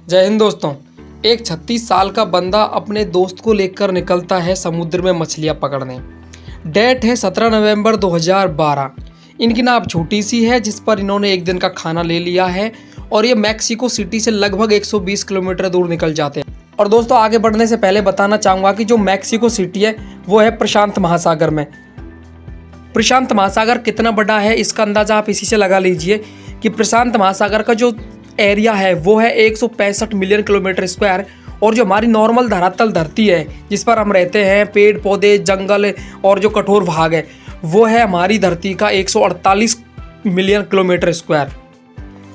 जय हिंद दोस्तों। एक 36 साल का बंदा अपने दोस्त को लेकर निकलता है समुद्र में मछलियां पकड़ने। डेट है 17 नवंबर 2012। इनकी नाव छोटी सी है जिस पर इन्होंने एक दिन का खाना ले लिया है और ये मैक्सिको सिटी से लगभग 120 किलोमीटर दूर निकल जाते हैं। और दोस्तों आगे बढ़ने से पहले बताना चाहूँगा कि जो मैक्सिको सिटी है वो है प्रशांत महासागर में। प्रशांत महासागर कितना बड़ा है इसका अंदाज़ा आप इसी से लगा लीजिए कि प्रशांत महासागर का जो एरिया है वो है 165 मिलियन किलोमीटर स्क्वायर। और जो हमारी नॉर्मल धरातल धरती है जिस पर हम रहते हैं, पेड़ पौधे जंगल और जो कठोर भाग है वो है हमारी धरती का 148 मिलियन किलोमीटर स्क्वायर।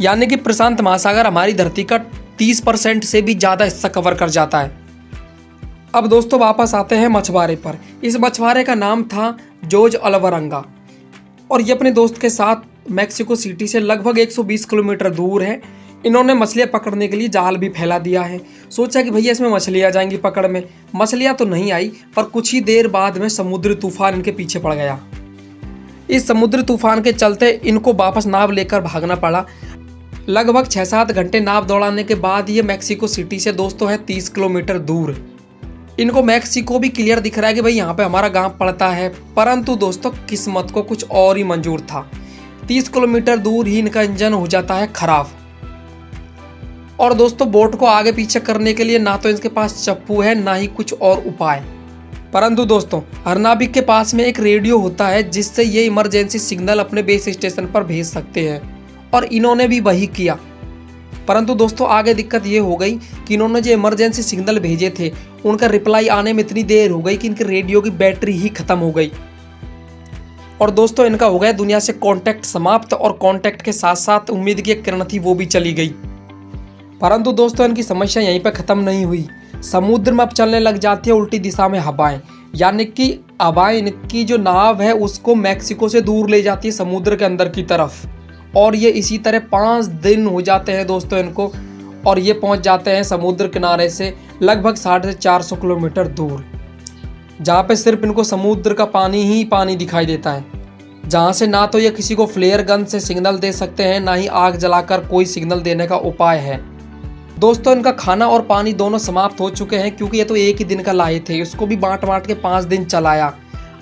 यानी कि प्रशांत महासागर हमारी धरती का 30% से भी ज़्यादा हिस्सा कवर कर जाता है। अब दोस्तों वापस आते हैं मछुआरे पर। इस मछुआरे का नाम था जॉर्ज अल्वारेंगा और ये अपने दोस्त के साथ मैक्सिको सिटी से लगभग 120 किलोमीटर दूर है। इन्होंने मछलियाँ पकड़ने के लिए जाल भी फैला दिया है। सोचा कि भैया इसमें मछलियाँ आ जाएंगी पकड़ में। मछलियाँ तो नहीं आई पर कुछ ही देर बाद में समुद्री तूफान इनके पीछे पड़ गया। इस समुद्री तूफान के चलते इनको वापस नाव लेकर भागना पड़ा। लगभग 6-7 घंटे नाव दौड़ाने के बाद ये मैक्सिको सिटी से दोस्तों है 30 किलोमीटर दूर। इनको मैक्सिको भी क्लियर दिख रहा है कि भाई यहाँ पे हमारा गांव पड़ता है, परंतु दोस्तों किस्मत को कुछ और ही मंजूर था। 30 किलोमीटर दूर ही इनका इंजन हो जाता है खराब। और दोस्तों बोट को आगे पीछे करने के लिए ना तो इनके पास चप्पू है ना ही कुछ और उपाय। परंतु दोस्तों हर नाविक के पास में एक रेडियो होता है जिससे ये इमरजेंसी सिग्नल अपने बेस स्टेशन पर भेज सकते हैं और इन्होंने भी वही किया। परंतु दोस्तों आगे दिक्कत ये हो गई कि इन्होंने जो इमरजेंसी सिग्नल भेजे थे उनका रिप्लाई आने में इतनी देर हो गई कि इनके रेडियो की बैटरी ही खत्म हो गई और दोस्तों इनका हो गया दुनिया से कांटेक्ट समाप्त। और कांटेक्ट के साथ साथ उम्मीद की एक किरण थी वो भी चली गई। परंतु दोस्तों इनकी समस्या यहीं पर खत्म नहीं हुई। समुद्र में अब चलने लग जाती है उल्टी दिशा में हवाएं, यानी कि हवाएं इनकी जो नाव है उसको मैक्सिको से दूर ले जाती है समुद्र के अंदर की तरफ। और ये इसी तरह 5 दिन हो जाते हैं दोस्तों इनको और ये पहुंच जाते हैं समुद्र किनारे से लगभग 450 किलोमीटर दूर, जहाँ पे सिर्फ इनको समुद्र का पानी ही पानी दिखाई देता है। जहाँ से ना तो ये किसी को फ्लेयर गन से सिग्नल दे सकते हैं ना ही आग जलाकर कोई सिग्नल देने का उपाय है। दोस्तों इनका खाना और पानी दोनों समाप्त हो चुके हैं क्योंकि ये तो एक ही दिन का लाए थे, उसको भी बांट बांट के 5 दिन चलाया।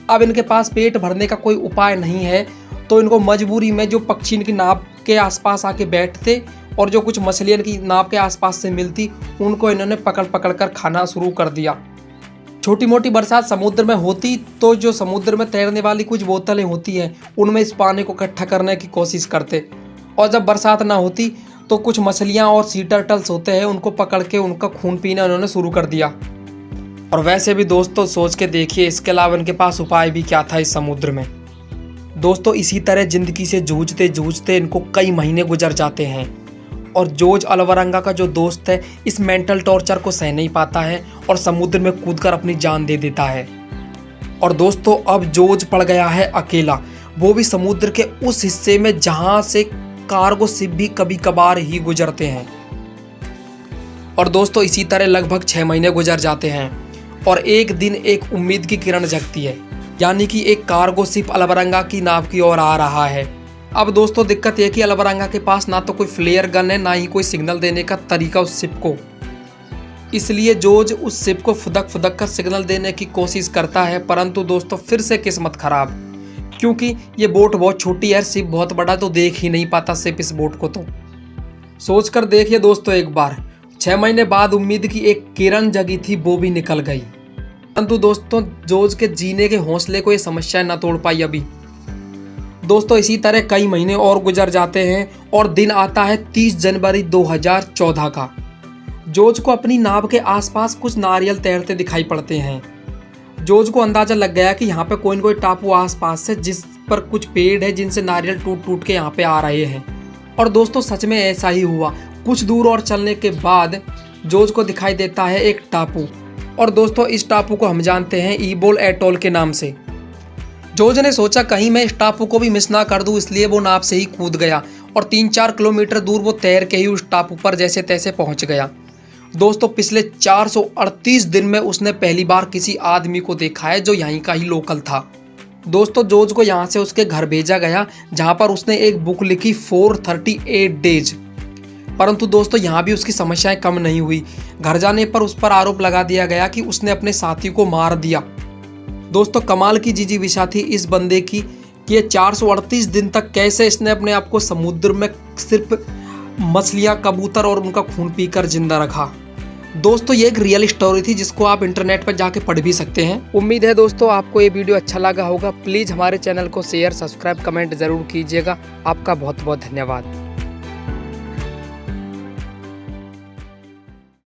अब इनके पास पेट भरने का कोई उपाय नहीं है तो इनको मजबूरी में जो पक्षी इनकी नाव के आसपास आके बैठते और जो कुछ मछलियाँ इनकी नाव के आसपास से मिलती उनको इन्होंने पकड़ पकड़ कर खाना शुरू कर दिया। छोटी मोटी बरसात समुद्र में होती तो जो समुद्र में तैरने वाली कुछ बोतलें होती हैं उनमें इस पानी को इकट्ठा करने की कोशिश करते और जब बरसात ना होती तो कुछ मछलियाँ और सी टर्टल्स होते हैं उनको पकड़ के उनका खून पीना उन्होंने शुरू कर दिया। और वैसे भी दोस्तों सोच के देखिए इसके अलावा इनके पास उपाय भी क्या था इस समुद्र में। दोस्तों इसी तरह ज़िंदगी से जूझते जूझते इनको कई महीने गुजर जाते हैं और जॉर्ज अल्वारेंगा का जो दोस्त है इस मेंटल टॉर्चर को सह नहीं पाता है और समुद्र में कूदकर अपनी जान दे देता है। और दोस्तों अब जॉर्ज पड़ गया है अकेला, वो भी समुद्र के उस हिस्से में जहाँ से कार्गो शिप भी कभी कभार ही गुजरते हैं। और दोस्तों इसी तरह लगभग 6 महीने गुजर जाते हैं और एक दिन एक उम्मीद की किरण जगती है, यानी कि एक कार्गो शिप अल्वारेंगा की नाव की ओर आ रहा है। अब दोस्तों दिक्कत यह कि अल्वारेंगा के पास ना तो कोई फ्लेयर गन है ना ही कोई सिग्नल देने का तरीका उस शिप को। इसलिए जॉर्ज उस शिप को फुदक फुदक कर सिग्नल देने की कोशिश करता है, परंतु दोस्तों फिर से किस्मत खराब क्योंकि ये बोट बहुत छोटी है, शिप बहुत बड़ा तो देख ही नहीं पाता शिप इस बोट को। तो सोच कर देखिए दोस्तों एक बार 6 महीने बाद उम्मीद की एक किरण जगी थी वो भी निकल गई। परंतु दोस्तों जॉर्ज के जीने के हौसले को ये समस्या ना तोड़ पाई अभी। दोस्तों इसी तरह कई महीने और गुजर जाते हैं और दिन आता है 30 जनवरी 2014 का। जॉर्ज को अपनी नाव के आसपास कुछ नारियल तैरते दिखाई पड़ते हैं। जॉर्ज को अंदाजा लग गया कि यहाँ पे कोई न कोई टापू आसपास है जिस पर कुछ पेड़ है जिनसे नारियल टूट टूट के यहाँ पे आ रहे हैं। और दोस्तों सच में ऐसा ही हुआ। कुछ दूर और चलने के बाद जॉर्ज को दिखाई देता है एक टापू और दोस्तों इस टापू को हम जानते हैं ईबोल एटोल के नाम से। जॉर्ज ने सोचा कहीं मैं इस टापू को भी मिस ना कर दूं, इसलिए वो नाव से ही कूद गया और 3-4 किलोमीटर दूर वो तैर के ही उस टापू पर जैसे तैसे पहुंच गया। दोस्तों पिछले 438 दिन में उसने पहली बार किसी आदमी को देखा है जो यहीं का ही लोकल था। दोस्तों जॉर्ज को यहाँ से उसके घर भेजा गया जहाँ पर उसने एक बुक लिखी 438 डेज। परंतु दोस्तों यहाँ भी उसकी समस्याएं कम नहीं हुई। घर जाने पर उस पर आरोप लगा दिया गया कि उसने अपने साथी को मार दिया। दोस्तों कमाल की जिजीविषा थी इस बंदे की कि ये 438 दिन तक कैसे इसने अपने आप को समुद्र में सिर्फ मछलियाँ, कबूतर और उनका खून पीकर जिंदा रखा। दोस्तों ये एक रियल स्टोरी थी जिसको आप इंटरनेट पर जाके पढ़ भी सकते हैं। उम्मीद है दोस्तों आपको ये वीडियो अच्छा लगा होगा। प्लीज़ हमारे चैनल को शेयर, सब्सक्राइब, कमेंट ज़रूर कीजिएगा। आपका बहुत बहुत धन्यवाद।